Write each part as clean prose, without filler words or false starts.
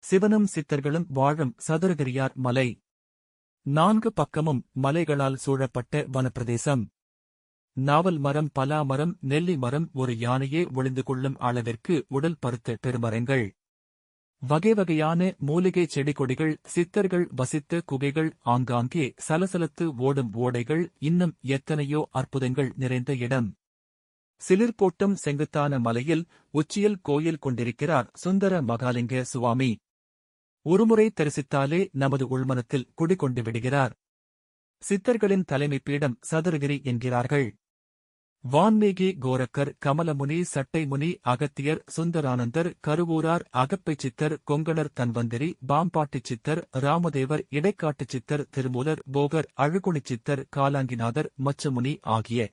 சிவனும் சித்தர்களும் வாழும் சதுரகிரியார் மலை. 4 பக்கமும் மலைகளால் சூழப்பட்ட வனப்பிரதேசம். நாவல் மரம், பலா மரம், நெல்லி மரம், ஒரு யானையே ஒளிந்து கொள்ளும் அளவிற்கு உடல் பருத்த பெருமரங்கள். வகை வகையான மூலிகை செடி கொடிகள், சித்தர்கள் வசித்த குகைகள், ஆங்காங்கே சலசலத்து ஓடும் ஓடைகள், இன்னும் எத்தனையோ அற்புதங்கள் நிறைந்த இடம். சிலிர்போட்டும் செங்குத்தான மலையில் உச்சியில் கோயில் கொண்டிருக்கிறார் சுந்தர மகாலிங்க சுவாமி. ஒருமுறை தரிசித்தாலே நமது உள்மனத்தில் குடிகொண்டு விடுகிறார். சித்தர்களின் தலைமை பீடம் சதுரகிரி என்கிறார்கள். வான்மீகி, கோரக்கர், கமலமுனி, சட்டைமுனி, அகத்தியர், சுந்தரானந்தர், கருவூரார், அகப்பைச் சித்தர், கொங்கணர், தன்வந்திரி, பாம்பாட்டிச் சித்தர், ராமதேவர், இடைக்காட்டுச் சித்தர், திருமூலர், போகர், அழுகுணிச் சித்தர், காலாங்கிநாதர், மச்சமுனி ஆகிய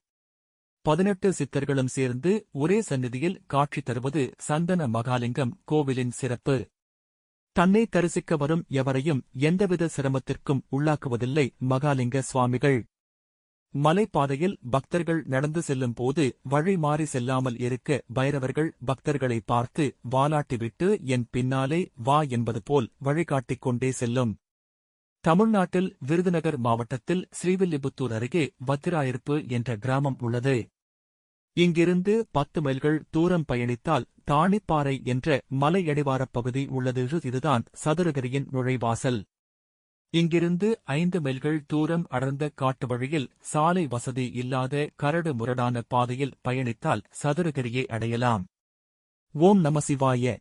18 சித்தர்களும் சேர்ந்து ஒரே சந்நிதியில் காட்சி தருவது சந்தன மகாலிங்கம் கோவிலின் சிறப்பு. தன்னை தரிசிக்க வரும் எவரையும் எந்தவித சிரமத்திற்கும் உள்ளாக்குவதில்லை மகாலிங்க சுவாமிகள். மலைப்பாதையில் பக்தர்கள் நடந்து செல்லும் போது வழி மாறி செல்லாமல் இருக்க பைரவர்கள் பக்தர்களை பார்த்து வாலாட்டிவிட்டு என் பின்னாலே வா என்பது போல் வழிகாட்டிக் கொண்டே செல்லும். தமிழ்நாட்டில் விருதுநகர் மாவட்டத்தில் ஸ்ரீவில்லிபுத்தூர் அருகே வத்திராயிருப்பு என்ற கிராமம் உள்ளது. இங்கிருந்து 10 மைல்கள் தூரம் பயணித்தால் தாணிப்பாறை என்ற மலையடிவாரப் பகுதி உள்ளது. இதுதான் சதுரகிரியின் நுழைவாசல். இங்கிருந்து 5 மைல்கள் தூரம் அடர்ந்த காட்டு வழியில் சாலை வசதி இல்லாத கரடு முரடான பாதையில் பயணித்தால் சதுரகிரியை அடையலாம். ஓம் நம சிவாய.